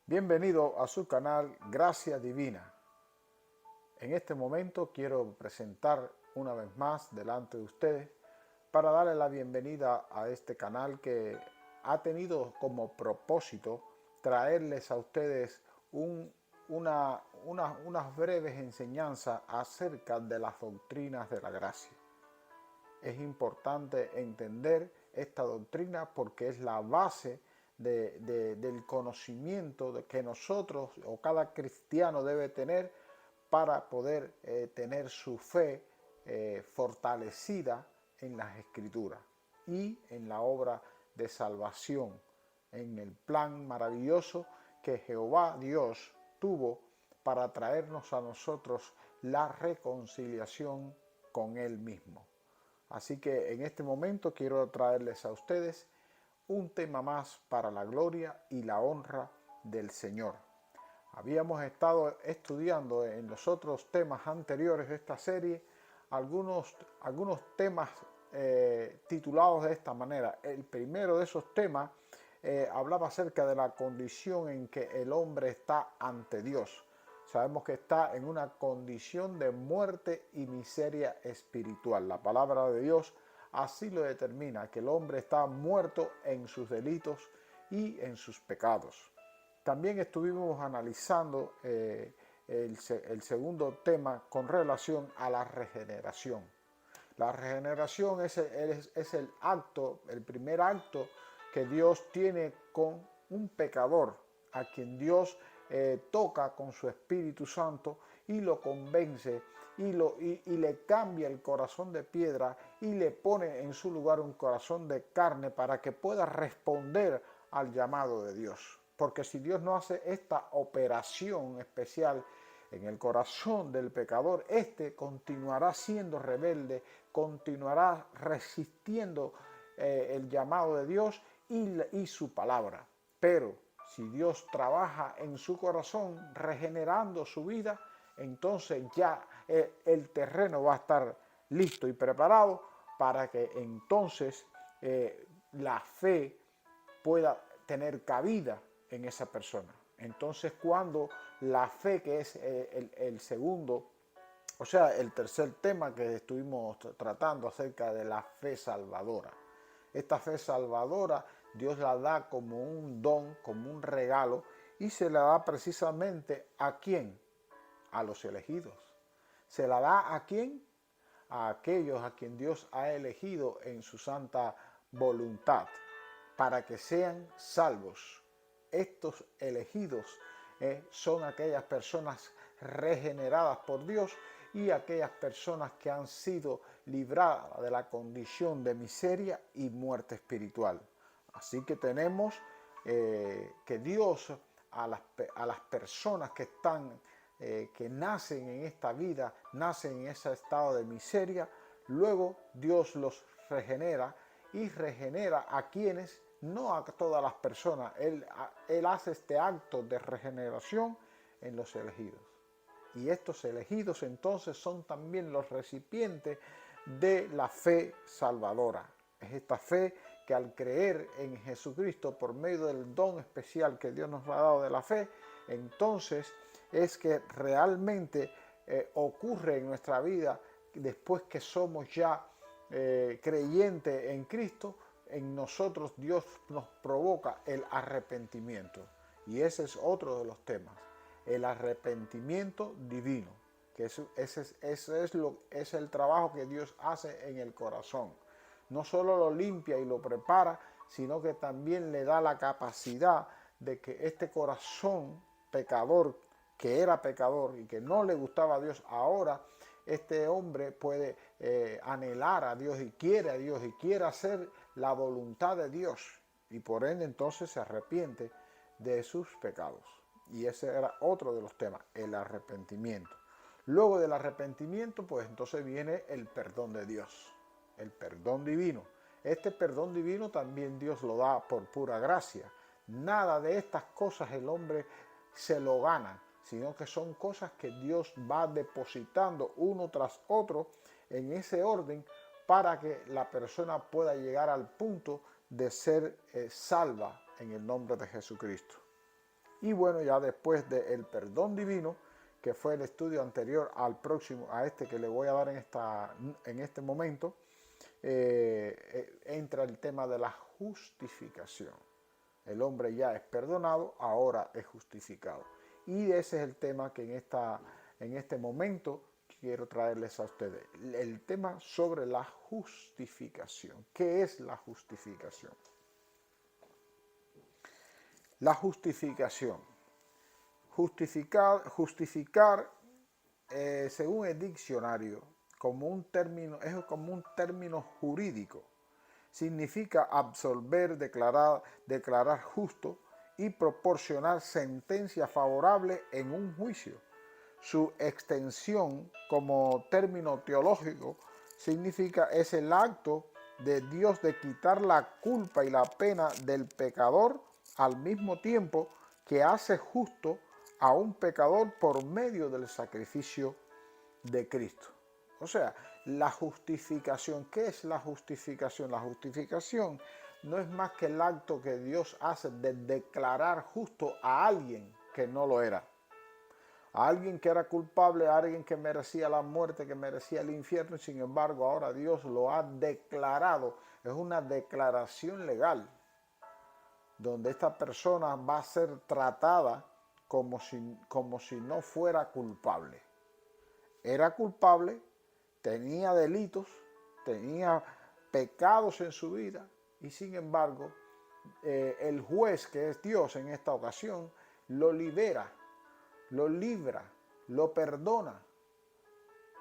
Bienvenido a su canal Gracia Divina. En este momento quiero presentar una vez más delante de ustedes para darle la bienvenida a este canal que ha tenido como propósito traerles a ustedes unas breves enseñanzas acerca de las doctrinas de la gracia. Es importante entender esta doctrina porque es la base del conocimiento de que nosotros o cada cristiano debe tener para poder tener su fe fortalecida en las Escrituras y en la obra de salvación, en el plan maravilloso que Jehová Dios tuvo para traernos a nosotros la reconciliación con Él mismo. Así que en este momento quiero traerles a ustedes un tema más para la gloria y la honra del Señor. Habíamos estado estudiando en los otros temas anteriores de esta serie algunos temas titulados de esta manera. El primero de esos temas hablaba acerca de la condición en que el hombre está ante Dios. Sabemos que está en una condición de muerte y miseria espiritual. La palabra de Dios así lo determina, que el hombre está muerto en sus delitos y en sus pecados. También estuvimos analizando el segundo tema con relación a la regeneración. La regeneración es el acto, el primer acto que Dios tiene con un pecador, a quien Dios toca con su Espíritu Santo y lo convence y le cambia el corazón de piedra y le pone en su lugar un corazón de carne para que pueda responder al llamado de Dios. Porque si Dios no hace esta operación especial en el corazón del pecador, éste continuará siendo rebelde, continuará resistiendo el llamado de Dios y su palabra. Pero si Dios trabaja en su corazón regenerando su vida, entonces ya el terreno va a estar listo y preparado para que entonces la fe pueda tener cabida en esa persona. Entonces cuando la fe, que es el segundo, o sea, el tercer tema que estuvimos tratando acerca de la fe salvadora. Esta fe salvadora Dios la da como un don, como un regalo, y se la da precisamente ¿a quién? A los elegidos. ¿Se la da a quién? A aquellos a quien Dios ha elegido en su santa voluntad, para que sean salvos. Estos elegidos son aquellas personas regeneradas por Dios y aquellas personas que han sido libradas de la condición de miseria y muerte espiritual. Así que tenemos que Dios a las personas que están que nacen en esta vida, nacen en ese estado de miseria, luego Dios los regenera y regenera a quienes, no a todas las personas. Él hace este acto de regeneración en los elegidos. Y estos elegidos entonces son también los recipientes de la fe salvadora. Es esta fe que al creer en Jesucristo por medio del don especial que Dios nos ha dado de la fe, entonces es que realmente ocurre en nuestra vida después que somos ya creyentes en Cristo. En nosotros Dios nos provoca el arrepentimiento. Y ese es otro de los temas, el arrepentimiento divino, que es el trabajo que Dios hace en el corazón. No solo lo limpia y lo prepara, sino que también le da la capacidad de que este corazón pecador, que era pecador y que no le gustaba a Dios, ahora este hombre puede anhelar a Dios y quiere a Dios y quiere hacer la voluntad de Dios, y por ende entonces se arrepiente de sus pecados. Y ese era otro de los temas, el arrepentimiento. Luego del arrepentimiento, pues entonces viene el perdón de Dios, el perdón divino. Este perdón divino también Dios lo da por pura gracia. Nada de estas cosas el hombre se lo gana, sino que son cosas que Dios va depositando uno tras otro en ese orden para que la persona pueda llegar al punto de ser salva en el nombre de Jesucristo. Y bueno, ya después del perdón divino, que fue el estudio anterior al próximo, a este que le voy a dar en este momento, entra el tema de la justificación. El hombre ya es perdonado, ahora es justificado. Y ese es el tema que en este momento quiero traerles a ustedes. El tema sobre la justificación. ¿Qué es la justificación? La justificación. Justificar según el diccionario, es como un término jurídico. Significa absolver, declarar justo y proporcionar sentencia favorable en un juicio. Su extensión como término teológico es el acto de Dios de quitar la culpa y la pena del pecador al mismo tiempo que hace justo a un pecador por medio del sacrificio de Cristo. O sea, la justificación. ¿Qué es la justificación? La justificación no es más que el acto que Dios hace de declarar justo a alguien que no lo era. A alguien que era culpable, a alguien que merecía la muerte, que merecía el infierno, y sin embargo ahora Dios lo ha declarado. Es una declaración legal, donde esta persona va a ser tratada como si no fuera culpable. Era culpable, tenía delitos, tenía pecados en su vida, y sin embargo el juez, que es Dios en esta ocasión, lo libera, lo libra, lo perdona,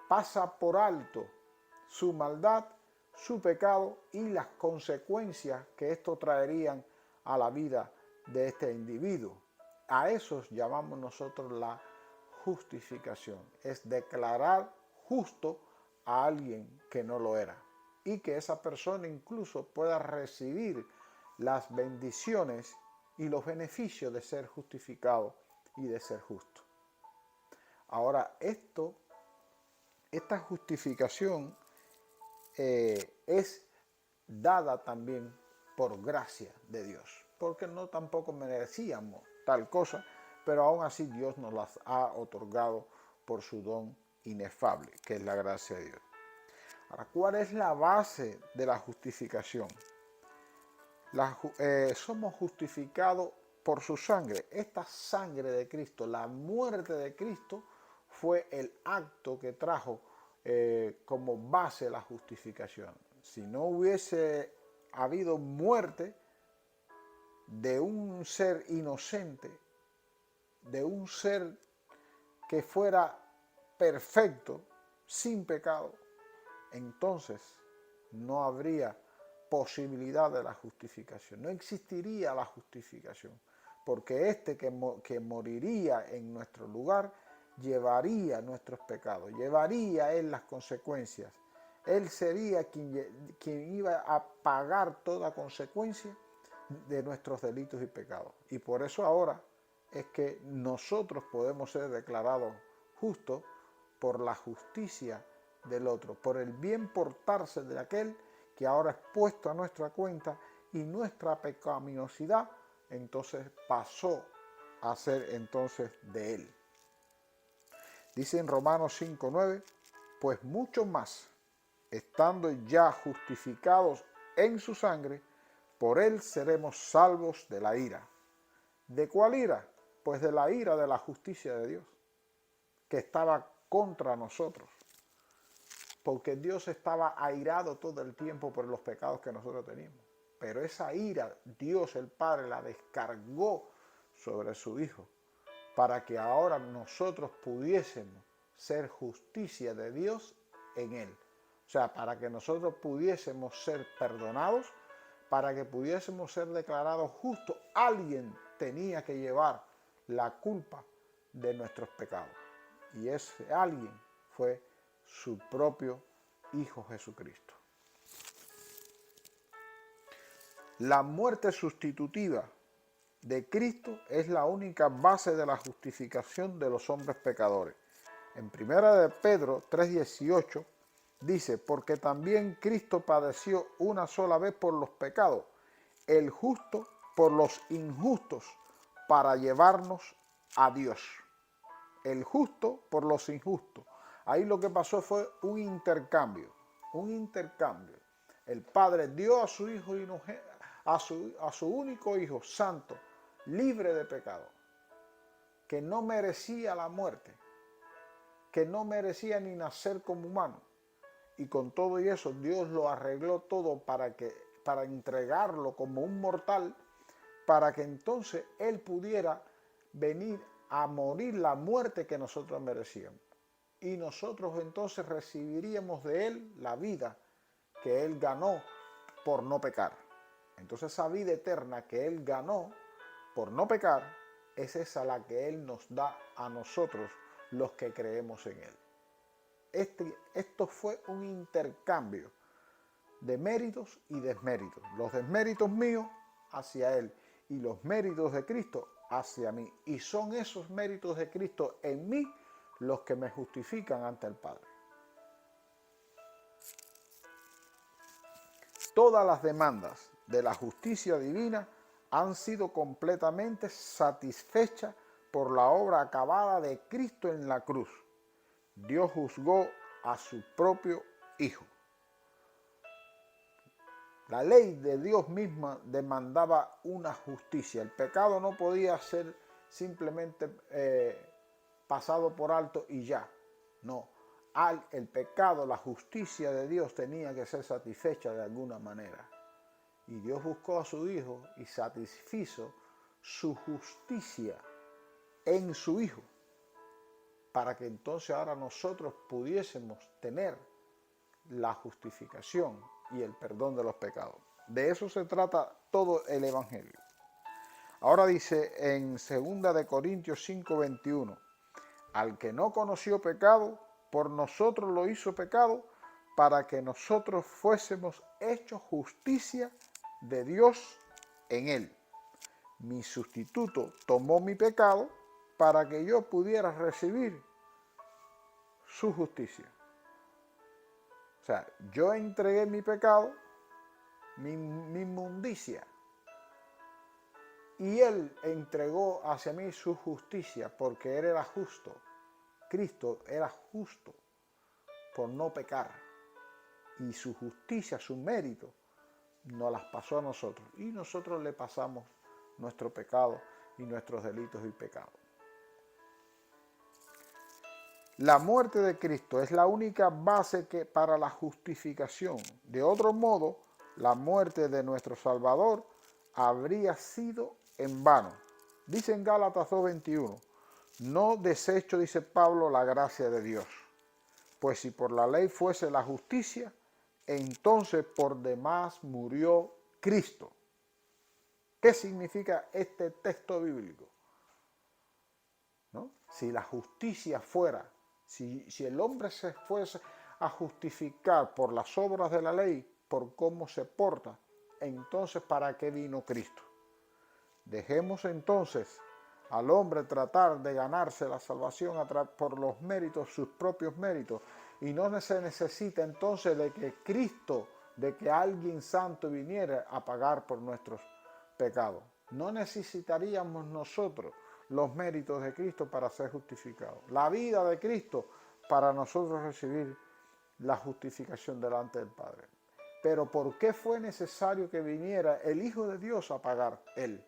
pasa por alto su maldad, su pecado y las consecuencias que esto traerían a la vida de este individuo. A eso llamamos nosotros la justificación. Es declarar justo a alguien que no lo era, y que esa persona incluso pueda recibir las bendiciones y los beneficios de ser justificado y de ser justo. Ahora, esta justificación es dada también por gracia de Dios, porque no tampoco merecíamos tal cosa, pero aún así Dios nos las ha otorgado por su don inefable, que es la gracia de Dios. Ahora, ¿cuál es la base de la justificación? Somos justificados por su sangre. Esta sangre de Cristo, la muerte de Cristo, fue el acto que trajo como base la justificación. Si no hubiese habido muerte de un ser inocente, de un ser que fuera perfecto, sin pecado, entonces no habría posibilidad de la justificación. No existiría la justificación, porque este que moriría en nuestro lugar llevaría nuestros pecados, llevaría él las consecuencias. Él sería quien iba a pagar toda consecuencia de nuestros delitos y pecados. Y por eso ahora es que nosotros podemos ser declarados justos por la justicia del otro, por el bien portarse de aquel que ahora es puesto a nuestra cuenta, y nuestra pecaminosidad entonces pasó a ser entonces de él. Dice en Romanos 5:9, pues mucho más, estando ya justificados en su sangre, por él seremos salvos de la ira. ¿De cuál ira? Pues de la ira de la justicia de Dios, que estaba contra nosotros. Porque Dios estaba airado todo el tiempo por los pecados que nosotros teníamos. Pero esa ira, Dios el Padre la descargó sobre su Hijo, para que ahora nosotros pudiésemos ser justicia de Dios en Él. O sea, para que nosotros pudiésemos ser perdonados, para que pudiésemos ser declarados justos, alguien tenía que llevar la culpa de nuestros pecados. Y ese alguien fue su propio Hijo Jesucristo. La muerte sustitutiva de Cristo es la única base de la justificación de los hombres pecadores. En 1 de Pedro 3:18 dice, porque también Cristo padeció una sola vez por los pecados, el justo por los injustos, para llevarnos a Dios. El justo por los injustos. Ahí lo que pasó fue un intercambio. El Padre dio a su Hijo, a su único Hijo santo, libre de pecado, que no merecía la muerte, que no merecía ni nacer como humano. Y con todo y eso Dios lo arregló todo para entregarlo como un mortal, para que entonces Él pudiera venir a morir la muerte que nosotros merecíamos. Y nosotros entonces recibiríamos de Él la vida que Él ganó por no pecar. Entonces esa vida eterna que Él ganó por no pecar, es esa la que Él nos da a nosotros los que creemos en Él. Esto fue un intercambio de méritos y desméritos. Los desméritos míos hacia Él y los méritos de Cristo hacia mí. Y son esos méritos de Cristo en mí los que me justifican ante el Padre. Todas las demandas de la justicia divina han sido completamente satisfechas por la obra acabada de Cristo en la cruz. Dios juzgó a su propio Hijo. La ley de Dios misma demandaba una justicia. El pecado no podía ser simplemente pasado por alto y ya. No. El pecado, la justicia de Dios tenía que ser satisfecha de alguna manera. Y Dios buscó a su Hijo y satisfizo su justicia en su Hijo, para que entonces ahora nosotros pudiésemos tener la justificación y el perdón de los pecados. De eso se trata todo el Evangelio. Ahora dice en 2 de Corintios 5:21, al que no conoció pecado, por nosotros lo hizo pecado, para que nosotros fuésemos hechos justicia de Dios en él. Mi sustituto tomó mi pecado para que yo pudiera recibir su justicia. O sea, yo entregué mi pecado, mi inmundicia, y Él entregó hacia mí su justicia, porque Él era justo. Cristo era justo por no pecar. Y su justicia, su mérito, nos las pasó a nosotros. Y nosotros le pasamos nuestro pecado y nuestros delitos y pecados. La muerte de Cristo es la única base para la justificación. De otro modo, la muerte de nuestro Salvador habría sido en vano. Dice en Gálatas 2:21, no desecho, dice Pablo, la gracia de Dios. Pues si por la ley fuese la justicia, entonces por demás murió Cristo. ¿Qué significa este texto bíblico? ¿No? Si la justicia fuera, si el hombre se fuese a justificar por las obras de la ley, por cómo se porta, entonces ¿para qué vino Cristo? Dejemos entonces al hombre tratar de ganarse la salvación por los méritos, sus propios méritos, y no se necesita entonces de que Cristo, de que alguien santo viniera a pagar por nuestros pecados. No necesitaríamos nosotros los méritos de Cristo para ser justificados. La vida de Cristo para nosotros recibir la justificación delante del Padre. Pero ¿por qué fue necesario que viniera el Hijo de Dios a pagar Él?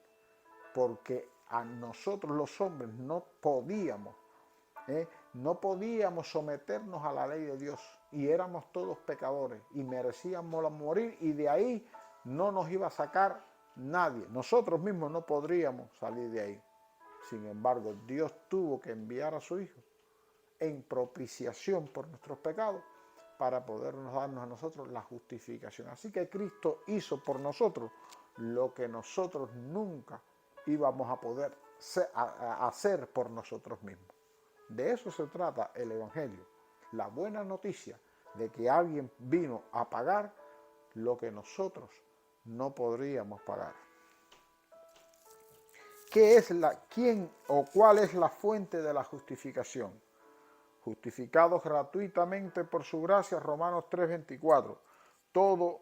Porque a nosotros los hombres no podíamos someternos a la ley de Dios y éramos todos pecadores y merecíamos morir, y de ahí no nos iba a sacar nadie. Nosotros mismos no podríamos salir de ahí. Sin embargo, Dios tuvo que enviar a su Hijo en propiciación por nuestros pecados para podernos darnos a nosotros la justificación. Así que Cristo hizo por nosotros lo que nosotros nunca íbamos a poder hacer por nosotros mismos. De eso se trata el Evangelio, la buena noticia de que alguien vino a pagar lo que nosotros no podríamos pagar. ¿Quién o cuál es la fuente de la justificación? Justificados gratuitamente por su gracia, Romanos 3:24. Todo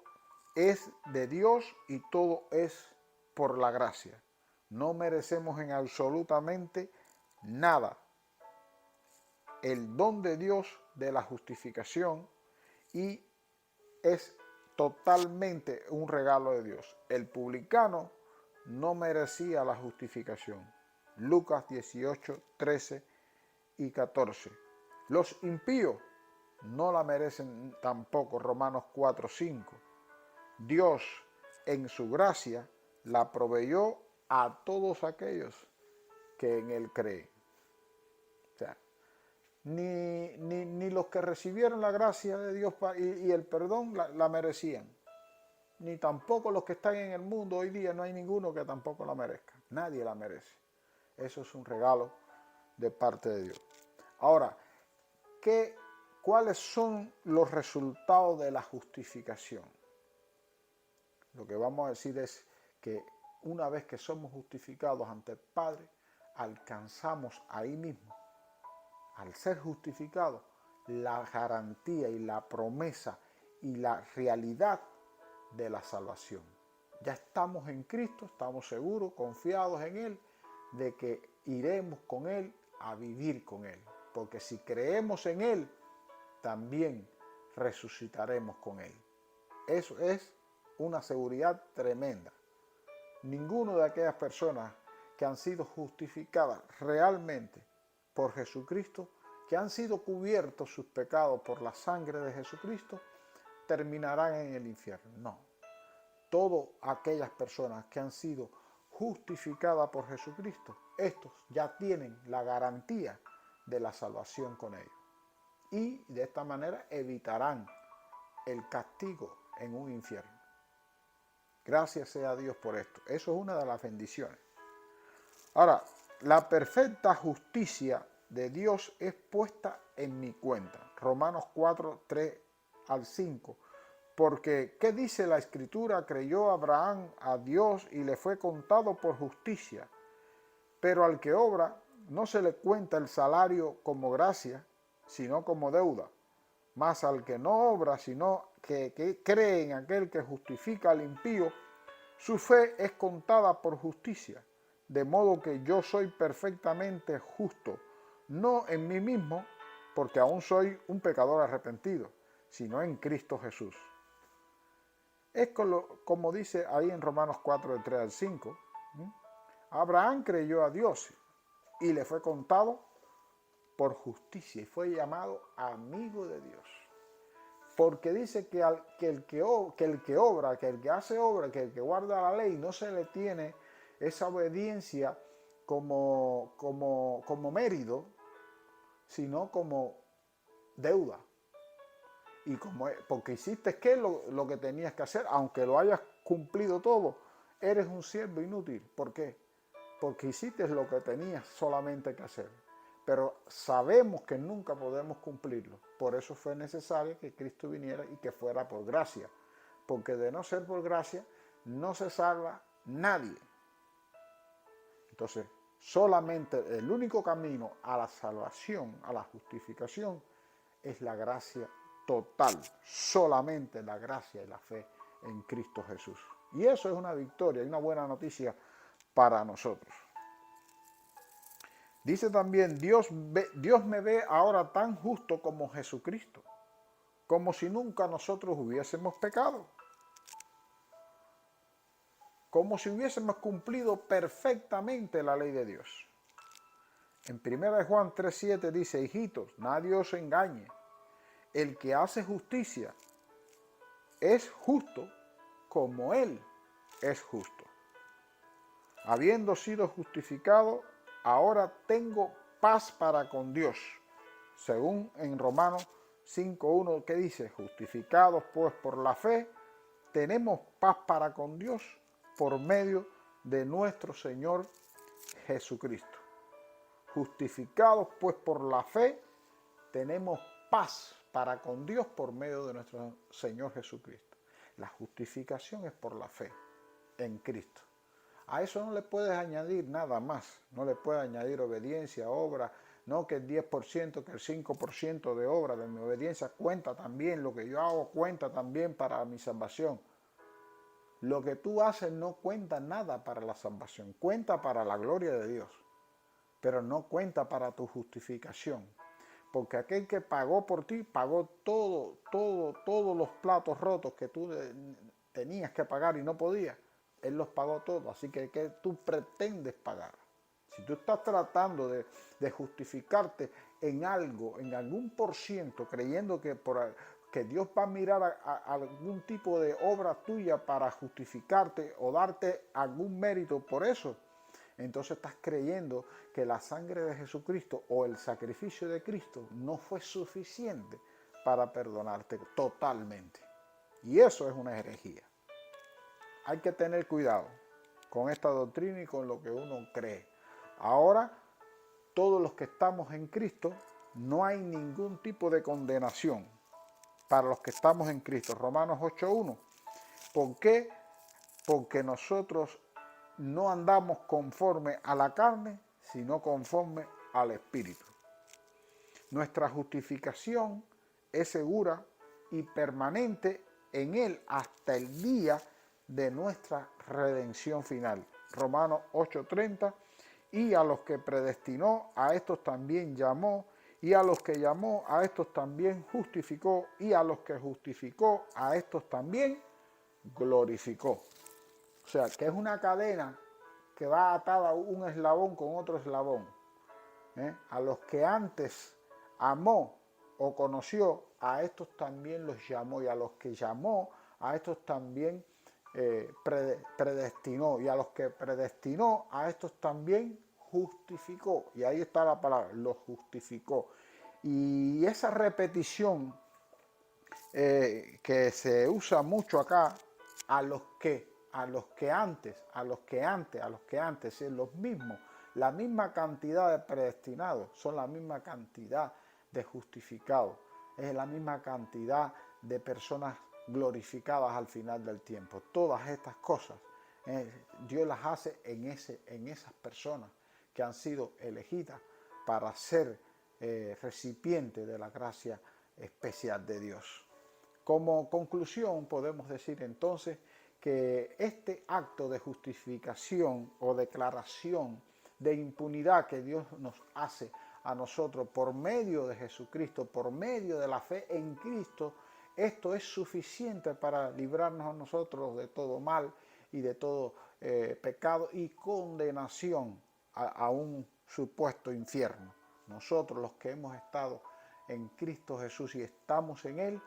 es de Dios y todo es por la gracia. No merecemos en absolutamente nada. El don de Dios de la justificación y es totalmente un regalo de Dios. El publicano no merecía la justificación. Lucas 18, 13 y 14. Los impíos no la merecen tampoco. Romanos 4, 5. Dios en su gracia la proveyó a todos aquellos que en Él creen. O sea, ni los que recibieron la gracia de Dios y el perdón la merecían. Ni tampoco los que están en el mundo hoy día, no hay ninguno que tampoco la merezca. Nadie la merece. Eso es un regalo de parte de Dios. Ahora, ¿cuáles son los resultados de la justificación? Lo que vamos a decir es que una vez que somos justificados ante el Padre, alcanzamos ahí mismo, al ser justificados, la garantía y la promesa y la realidad de la salvación. Ya estamos en Cristo, estamos seguros, confiados en Él, de que iremos con Él a vivir con Él. Porque si creemos en Él, también resucitaremos con Él. Eso es una seguridad tremenda. Ninguno de aquellas personas que han sido justificadas realmente por Jesucristo, que han sido cubiertos sus pecados por la sangre de Jesucristo, terminarán en el infierno. No. Todas aquellas personas que han sido justificadas por Jesucristo, estos ya tienen la garantía de la salvación con ellos. Y de esta manera evitarán el castigo en un infierno. Gracias sea a Dios por esto. Eso es una de las bendiciones. Ahora, la perfecta justicia de Dios es puesta en mi cuenta. Romanos 4, 3 al 5. Porque, ¿qué dice la Escritura? Creyó Abraham a Dios y le fue contado por justicia. Pero al que obra, no se le cuenta el salario como gracia, sino como deuda. Mas al que no obra, sino que cree en aquel que justifica al impío, su fe es contada por justicia. De modo que yo soy perfectamente justo, no en mí mismo, porque aún soy un pecador arrepentido, sino en Cristo Jesús. Es como dice ahí en Romanos 4, de 3 al 5. Abraham creyó a Dios y le fue contado por justicia y fue llamado amigo de Dios. Porque dice que el que obra, que el que hace obra, que el que guarda la ley, no se le tiene esa obediencia como mérito, sino como deuda. Y porque hiciste lo que tenías que hacer, aunque lo hayas cumplido todo, eres un siervo inútil. ¿Por qué? Porque hiciste lo que tenías solamente que hacer. Pero sabemos que nunca podemos cumplirlo. Por eso fue necesario que Cristo viniera y que fuera por gracia. Porque de no ser por gracia, no se salva nadie. Entonces, solamente el único camino a la salvación, a la justificación, es la gracia total. Solamente la gracia y la fe en Cristo Jesús. Y eso es una victoria y una buena noticia para nosotros. Dice también, Dios me ve ahora tan justo como Jesucristo, como si nunca nosotros hubiésemos pecado, como si hubiésemos cumplido perfectamente la ley de Dios. En 1 Juan 3:7 dice, hijitos, nadie os engañe, el que hace justicia es justo como Él es justo. Habiendo sido justificado, ahora tengo paz para con Dios. Según en Romanos 5:1 que dice, justificados pues por la fe, tenemos paz para con Dios por medio de nuestro Señor Jesucristo. Justificados pues por la fe, tenemos paz para con Dios por medio de nuestro Señor Jesucristo. La justificación es por la fe en Cristo. A eso no le puedes añadir nada más, no le puedes añadir obediencia, obra, no que el 10%, que el 5% de obra de mi obediencia cuenta también, lo que yo hago cuenta también para mi salvación. Lo que tú haces no cuenta nada para la salvación, cuenta para la gloria de Dios, pero no cuenta para tu justificación. Porque aquel que pagó por ti, pagó todos los platos rotos que tú tenías que pagar y no podías. Él los pagó todos, así que ¿qué tú pretendes pagar? Si tú estás tratando de justificarte en algo, en algún por ciento, creyendo que Dios va a mirar a algún tipo de obra tuya para justificarte o darte algún mérito por eso, entonces estás creyendo que la sangre de Jesucristo o el sacrificio de Cristo no fue suficiente para perdonarte totalmente. Y eso es una herejía. Hay que tener cuidado con esta doctrina y con lo que uno cree. Ahora, todos los que estamos en Cristo, no hay ningún tipo de condenación para los que estamos en Cristo. Romanos 8:1. ¿Por qué? Porque nosotros no andamos conforme a la carne, sino conforme al Espíritu. Nuestra justificación es segura y permanente en Él hasta el día de nuestra redención final. Romanos 8:30. Y a los que predestinó, a estos también llamó, y a los que llamó, a estos también justificó, y a los que justificó, a estos también glorificó. O sea, que es una cadena que va atada un eslabón con otro eslabón. A los que antes amó o conoció, a estos también los llamó, y a los que llamó, a estos también predestinó, y a los que predestinó, a estos también justificó. Y ahí está la palabra, los justificó. Y esa repetición que se usa mucho acá, a los que antes, es los mismos, la misma cantidad de predestinados, son la misma cantidad de justificados, es la misma cantidad de personas glorificadas al final del tiempo. Todas estas cosas Dios las hace en esas personas que han sido elegidas para ser recipientes de la gracia especial de Dios. Como conclusión podemos decir entonces que este acto de justificación o declaración de impunidad que Dios nos hace a nosotros por medio de Jesucristo, por medio de la fe en Cristo, esto es suficiente para librarnos a nosotros de todo mal y de todo pecado y condenación a un supuesto infierno. Nosotros los que hemos estado en Cristo Jesús y estamos en Él,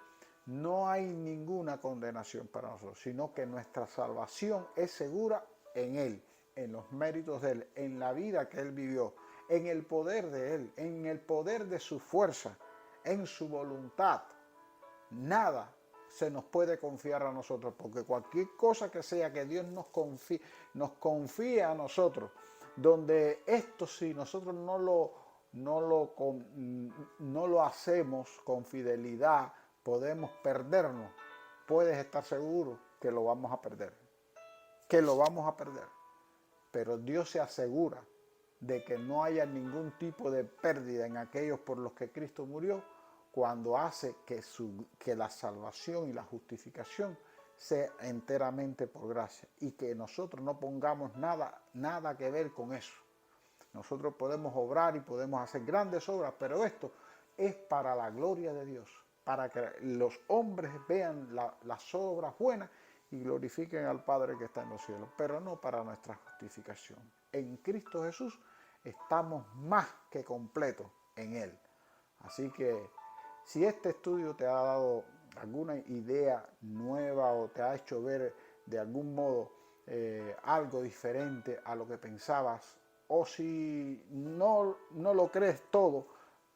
no hay ninguna condenación para nosotros, sino que nuestra salvación es segura en Él, en los méritos de Él, en la vida que Él vivió, en el poder de Él, en el poder de su fuerza, en su voluntad. Nada se nos puede confiar a nosotros, porque cualquier cosa que sea que Dios nos confíe a nosotros, donde esto si nosotros no lo hacemos con fidelidad, podemos perdernos. Puedes estar seguro que lo vamos a perder, pero Dios se asegura de que no haya ningún tipo de pérdida en aquellos por los que Cristo murió, cuando hace que la salvación y la justificación sea enteramente por gracia, y que nosotros no pongamos nada que ver con eso. Nosotros podemos obrar y podemos hacer grandes obras, pero esto es para la gloria de Dios, para que los hombres vean las obras buenas y glorifiquen al Padre que está en los cielos, pero no para nuestra justificación. En Cristo Jesús estamos más que completos en Él. Así que si este estudio te ha dado alguna idea nueva o te ha hecho ver de algún modo algo diferente a lo que pensabas, o si no lo crees todo,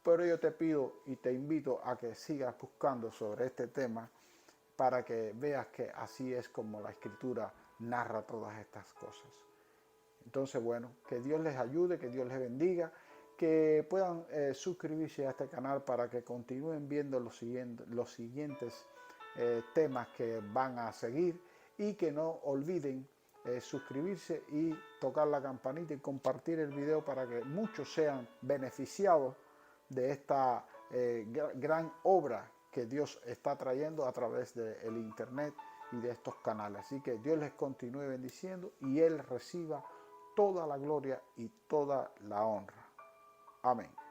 pero yo te pido y te invito a que sigas buscando sobre este tema para que veas que así es como la Escritura narra todas estas cosas. Entonces, bueno, que Dios les ayude, que Dios les bendiga, que puedan suscribirse a este canal para que continúen viendo los siguientes temas que van a seguir, y que no olviden suscribirse y tocar la campanita y compartir el video para que muchos sean beneficiados de esta gran obra que Dios está trayendo a través del internet y de estos canales. Así que Dios les continúe bendiciendo y Él reciba toda la gloria y toda la honra. Amén.